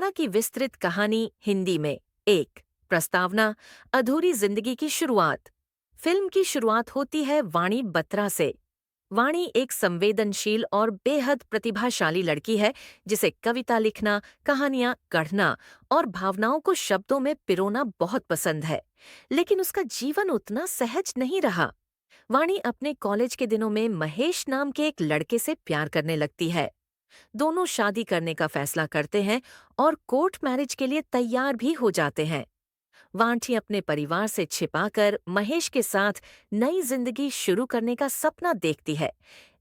सायारा की विस्तृत कहानी हिंदी में। एक प्रस्तावना, अधूरी जिंदगी की शुरुआत। फिल्म की शुरुआत होती है वाणी बत्रा से। वाणी एक संवेदनशील और बेहद प्रतिभाशाली लड़की है जिसे कविता लिखना, कहानियां गढ़ना और भावनाओं को शब्दों में पिरोना बहुत पसंद है। लेकिन उसका जीवन उतना सहज नहीं रहा। वाणी अपने कॉलेज के दिनों में महेश नाम के एक लड़के से प्यार करने लगती है। दोनों शादी करने का फैसला करते हैं और कोर्ट मैरिज के लिए तैयार भी हो जाते हैं। वांठी अपने परिवार से छिपाकर महेश के साथ नई जिंदगी शुरू करने का सपना देखती है।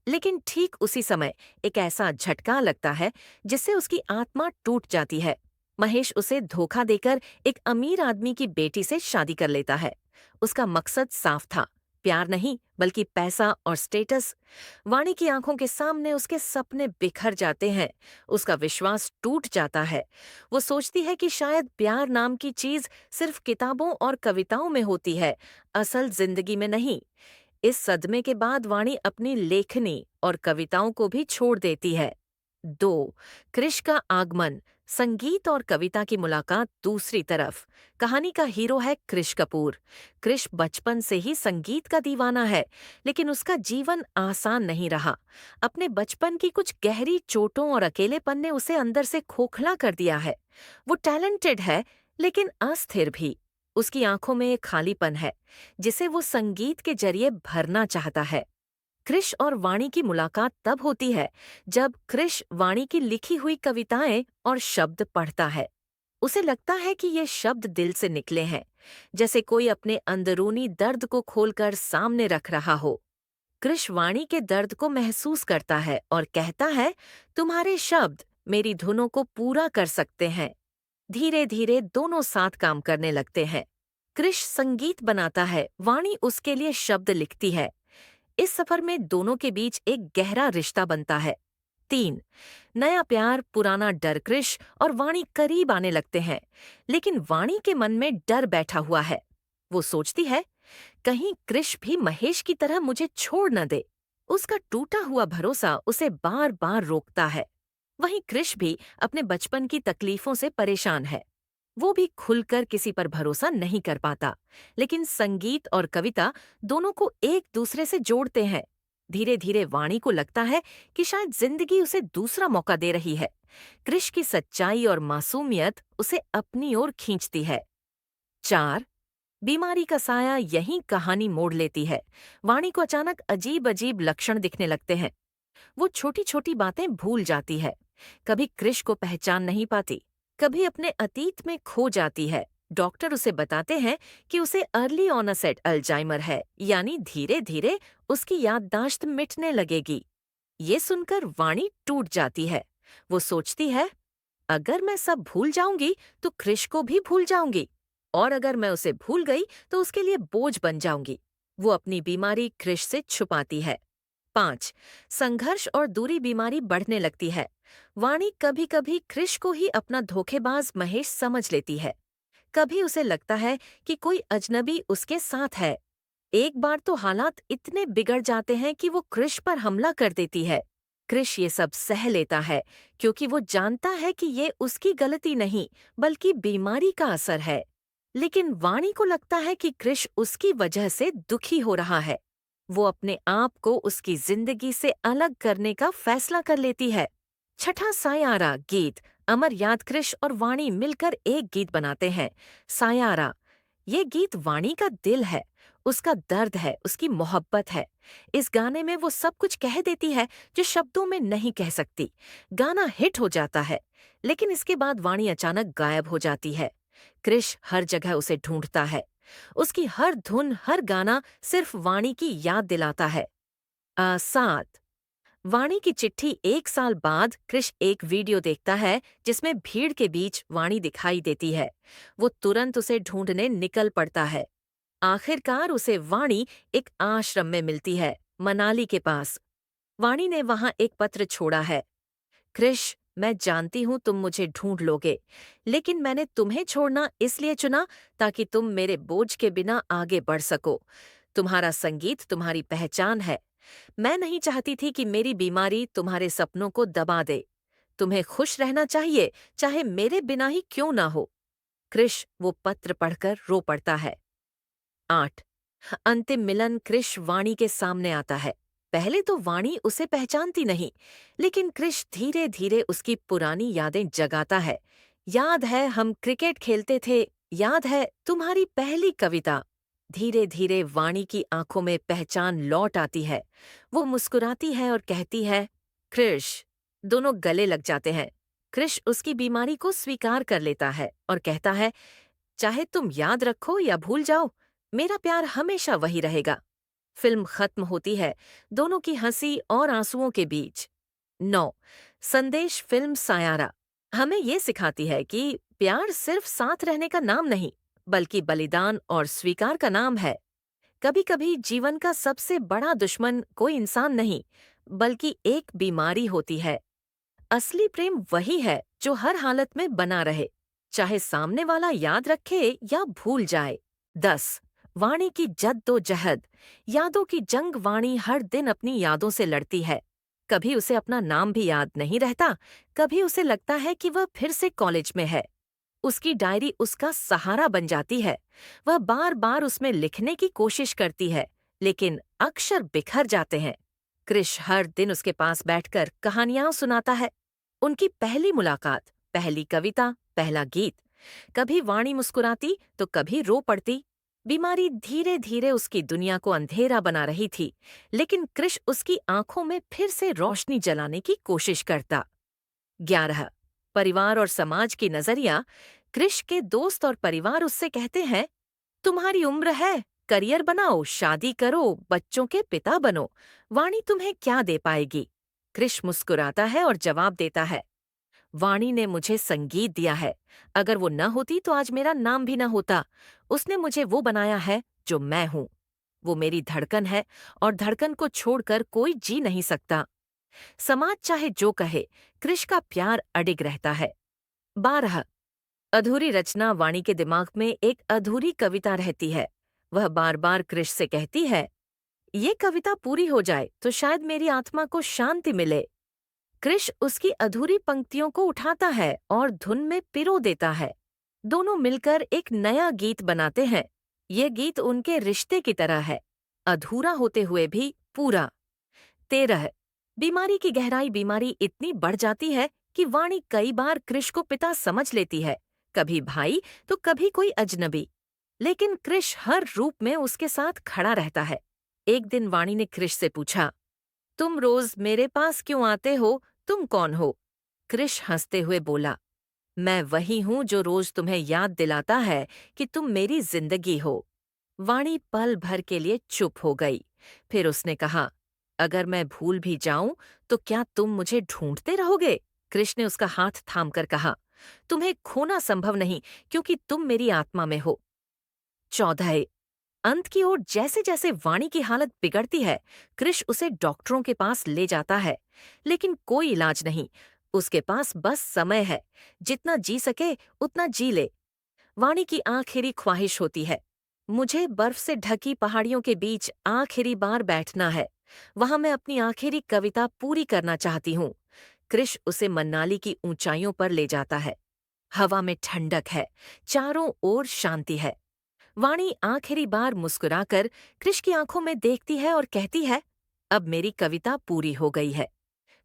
लेकिन ठीक उसी समय एक ऐसा झटका लगता है जिससे उसकी आत्मा टूट जाती है। महेश उसे धोखा देकर एक अमीर आदमी की बेटी से शादी कर लेता है। उसका मकसद साफ था, प्यार नहीं बल्कि पैसा और स्टेटस। वाणी की आंखों के सामने उसके सपने बिखर जाते हैं। उसका विश्वास टूट जाता है। वो सोचती है कि शायद प्यार नाम की चीज सिर्फ किताबों और कविताओं में होती है, असल जिंदगी में नहीं। इस सदमे के बाद वाणी अपनी लेखनी और कविताओं को भी छोड़ देती है। 2. कृष का आगमन, संगीत और कविता की मुलाकात दूसरी तरफ। कहानी का हीरो है कृष कपूर। कृष बचपन से ही संगीत का दीवाना है, लेकिन उसका जीवन आसान नहीं रहा। अपने बचपन की कुछ गहरी चोटों और अकेलेपन ने उसे अंदर से खोखला कर दिया है। वो टैलेंटेड है, लेकिन अस्थिर भी। उसकी आंखों में एक खालीपन है, जिसे वो संगीत के जरिए भरना चाहता है। कृष और वाणी की मुलाकात तब होती है जब कृष वाणी की लिखी हुई कविताएं और शब्द पढ़ता है। उसे लगता है कि ये शब्द दिल से निकले हैं, जैसे कोई अपने अंदरूनी दर्द को खोलकर सामने रख रहा हो। कृष वाणी के दर्द को महसूस करता है और कहता है, तुम्हारे शब्द मेरी धुनों को पूरा कर सकते हैं। धीरे धीरे दोनों साथ काम करने लगते हैं। कृष संगीत बनाता है, वाणी उसके लिए शब्द लिखती है। इस सफर में दोनों के बीच एक गहरा रिश्ता बनता है। 3. नया प्यार, पुराना डर। कृष और वाणी करीब आने लगते हैं, लेकिन वाणी के मन में डर बैठा हुआ है। वो सोचती है, कहीं कृष भी महेश की तरह मुझे छोड़ न दे। उसका टूटा हुआ भरोसा उसे बार बार रोकता है। वहीं कृष भी अपने बचपन की तकलीफों से परेशान है। वो भी खुलकर किसी पर भरोसा नहीं कर पाता, लेकिन संगीत और कविता दोनों को एक दूसरे से जोड़ते हैं। धीरे धीरे वाणी को लगता है कि शायद जिंदगी उसे दूसरा मौका दे रही है। कृष की सच्चाई और मासूमियत उसे अपनी ओर खींचती है। 4. बीमारी का साया यहीं कहानी मोड़ लेती है। वाणी को अचानक अजीब अजीब लक्षण दिखने लगते हैं। वो छोटी छोटी बातें भूल जाती है। कभी कृष को पहचान नहीं पाती, कभी अपने अतीत में खो जाती है। डॉक्टर उसे बताते हैं कि उसे अर्ली ऑनसेट अल्जाइमर है, यानी धीरे धीरे उसकी याददाश्त मिटने लगेगी। ये सुनकर वाणी टूट जाती है। वो सोचती है, अगर मैं सब भूल जाऊंगी तो कृष को भी भूल जाऊंगी, और अगर मैं उसे भूल गई तो उसके लिए बोझ बन जाऊंगी। वो अपनी बीमारी कृष से छुपाती है। 5. संघर्ष और दूरी। बीमारी बढ़ने लगती है। वाणी कभी कभी कृष को ही अपना धोखेबाज महेश समझ लेती है। कभी उसे लगता है कि कोई अजनबी उसके साथ है। एक बार तो हालात इतने बिगड़ जाते हैं कि वो कृष पर हमला कर देती है। कृष ये सब सह लेता है, क्योंकि वो जानता है कि ये उसकी गलती नहीं बल्कि बीमारी का असर है। लेकिन वाणी को लगता है कि कृष उसकी वजह से दुखी हो रहा है। वो अपने आप को उसकी जिंदगी से अलग करने का फैसला कर लेती है। 6. सायारा गीत। अमर याद कृष और वाणी मिलकर एक गीत बनाते हैं, सायारा। ये गीत वाणी का दिल है, उसका दर्द है, उसकी मोहब्बत है। इस गाने में वो सब कुछ कह देती है जो शब्दों में नहीं कह सकती। गाना हिट हो जाता है, लेकिन इसके बाद वाणी अचानक गायब हो जाती है। कृष हर जगह उसे ढूंढता है। उसकी हर धुन, हर गाना सिर्फ वाणी की याद दिलाता है। 7. वाणी की चिट्ठी। 1 साल बाद कृष एक वीडियो देखता है जिसमें भीड़ के बीच वाणी दिखाई देती है। वो तुरंत उसे ढूंढने निकल पड़ता है। आखिरकार उसे वाणी एक आश्रम में मिलती है, मनाली के पास। वाणी ने वहां एक पत्र छोड़ा है, कृष, मैं जानती हूँ तुम मुझे ढूंढ लोगे, लेकिन मैंने तुम्हें छोड़ना इसलिए चुना ताकि तुम मेरे बोझ के बिना आगे बढ़ सको। तुम्हारा संगीत तुम्हारी पहचान है। मैं नहीं चाहती थी कि मेरी बीमारी तुम्हारे सपनों को दबा दे। तुम्हें खुश रहना चाहिए, चाहे मेरे बिना ही क्यों ना हो। कृष वो पत्र पढ़कर रो पड़ता है। 8। अंतिम मिलन कृष वाणी के सामने आता है। पहले तो वाणी उसे पहचानती नहीं, लेकिन कृष धीरे धीरे उसकी पुरानी यादें जगाता है। याद है हम क्रिकेट खेलते थे, याद है तुम्हारी पहली कविता। धीरे धीरे वाणी की आंखों में पहचान लौट आती है। वो मुस्कुराती है और कहती है, कृष। दोनों गले लग जाते हैं। कृष उसकी बीमारी को स्वीकार कर लेता है और कहता है, चाहे तुम याद रखो या भूल जाओ, मेरा प्यार हमेशा वही रहेगा। फिल्म खत्म होती है, दोनों की हंसी और आंसुओं के बीच। 9। संदेश फिल्म सायारा हमें ये सिखाती है कि प्यार सिर्फ साथ रहने का नाम नहीं, बल्कि बलिदान और स्वीकार का नाम है। कभी कभी जीवन का सबसे बड़ा दुश्मन कोई इंसान नहीं, बल्कि एक बीमारी होती है। असली प्रेम वही है जो हर हालत में बना रहे, चाहे सामने वाला याद रखे या भूल जाए। 10। वाणी की जद्दोजहद यादों की जंग। वाणी हर दिन अपनी यादों से लड़ती है। कभी उसे अपना नाम भी याद नहीं रहता, कभी उसे लगता है कि वह फिर से कॉलेज में है। उसकी डायरी उसका सहारा बन जाती है। वह बार बार उसमें लिखने की कोशिश करती है, लेकिन अक्षर बिखर जाते हैं। कृष हर दिन उसके पास बैठकर कहानियां सुनाता है। उनकी पहली मुलाकात, पहली कविता, पहला गीत। कभी वाणी मुस्कुराती तो कभी रो पड़ती। बीमारी धीरे धीरे उसकी दुनिया को अंधेरा बना रही थी, लेकिन कृष उसकी आंखों में फिर से रोशनी जलाने की कोशिश करता। 11। परिवार और समाज की नजरिया। कृष के दोस्त और परिवार उससे कहते हैं, तुम्हारी उम्र है, करियर बनाओ, शादी करो, बच्चों के पिता बनो। वाणी तुम्हें क्या दे पाएगी? कृष मुस्कुराता है और जवाब देता है, वाणी ने मुझे संगीत दिया है। अगर वो न होती तो आज मेरा नाम भी न होता। उसने मुझे वो बनाया है जो मैं हूँ। वो मेरी धड़कन है और धड़कन को छोड़कर कोई जी नहीं सकता। समाज चाहे जो कहे, कृष का प्यार अडिग रहता है। 12। अधूरी रचना। वाणी के दिमाग में एक अधूरी कविता रहती है। वह बार बार कृष से कहती है, ये कविता पूरी हो जाए तो शायद मेरी आत्मा को शांति मिले। कृष उसकी अधूरी पंक्तियों को उठाता है और धुन में पिरो देता है। दोनों मिलकर एक नया गीत बनाते हैं। ये गीत उनके रिश्ते की तरह है, अधूरा होते हुए भी पूरा। 13। बीमारी की गहराई। बीमारी इतनी बढ़ जाती है कि वाणी कई बार कृष को पिता समझ लेती है, कभी भाई तो कभी कोई अजनबी। लेकिन कृष हर रूप में उसके साथ खड़ा रहता है। एक दिन वाणी ने कृष से पूछा, तुम रोज मेरे पास क्यों आते हो? तुम कौन हो? कृष हंसते हुए बोला, मैं वही हूं जो रोज तुम्हें याद दिलाता है कि तुम मेरी जिंदगी हो। वाणी पल भर के लिए चुप हो गई। फिर उसने कहा, अगर मैं भूल भी जाऊं तो क्या तुम मुझे ढूंढते रहोगे? कृष ने उसका हाथ थामकर कहा, तुम्हें खोना संभव नहीं, क्योंकि तुम मेरी आत्मा में हो। 14। अंत की ओर जैसे जैसे वाणी की हालत बिगड़ती है, कृष उसे डॉक्टरों के पास ले जाता है, लेकिन कोई इलाज नहीं। उसके पास बस समय है, जितना जी सके उतना जी ले। वाणी की आखिरी ख्वाहिश होती है, मुझे बर्फ से ढकी पहाड़ियों के बीच आखिरी बार बैठना है। वहां मैं अपनी आखिरी कविता पूरी करना चाहती हूँ। कृष उसे मनाली की ऊंचाइयों पर ले जाता है। हवा में ठंडक है, चारों ओर शांति है। वाणी आखिरी बार मुस्कुराकर कृष की आंखों में देखती है और कहती है, अब मेरी कविता पूरी हो गई है।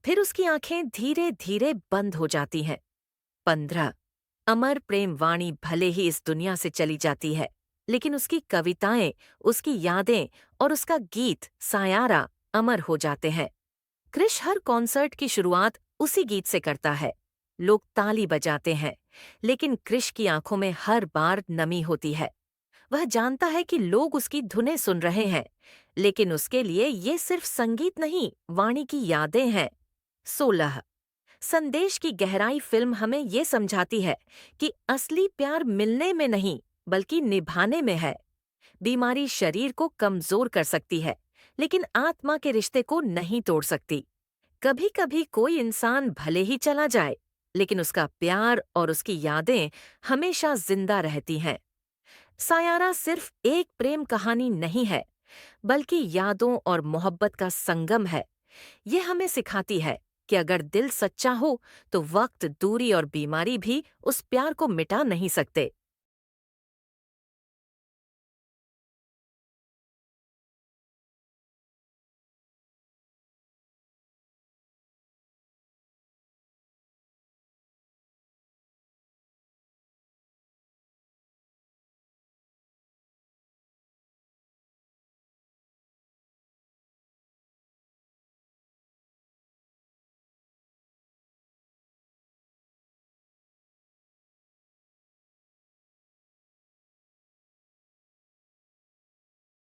फिर उसकी आंखें धीरे धीरे बंद हो जाती हैं। 15। अमर प्रेम। वाणी भले ही इस दुनिया से चली जाती है, लेकिन उसकी कविताएं, उसकी यादें और उसका गीत सायारा अमर हो जाते हैं। कृष हर कॉन्सर्ट की शुरुआत उसी गीत से करता है। लोग ताली बजाते हैं, लेकिन कृष की आंखों में हर बार नमी होती है। वह जानता है कि लोग उसकी धुनें सुन रहे हैं, लेकिन उसके लिए ये सिर्फ संगीत नहीं, वाणी की यादें हैं। 16। संदेश की गहराई। फिल्म हमें ये समझाती है कि असली प्यार मिलने में नहीं, बल्कि निभाने में है। बीमारी शरीर को कमजोर कर सकती है, लेकिन आत्मा के रिश्ते को नहीं तोड़ सकती। कभी कभी कोई इंसान भले ही चला जाए, लेकिन उसका प्यार और उसकी यादें हमेशा जिंदा रहती हैं। सायारा सिर्फ एक प्रेम कहानी नहीं है, बल्कि यादों और मोहब्बत का संगम है। ये हमें सिखाती है कि अगर दिल सच्चा हो तो वक्त, दूरी और बीमारी भी उस प्यार को मिटा नहीं सकते।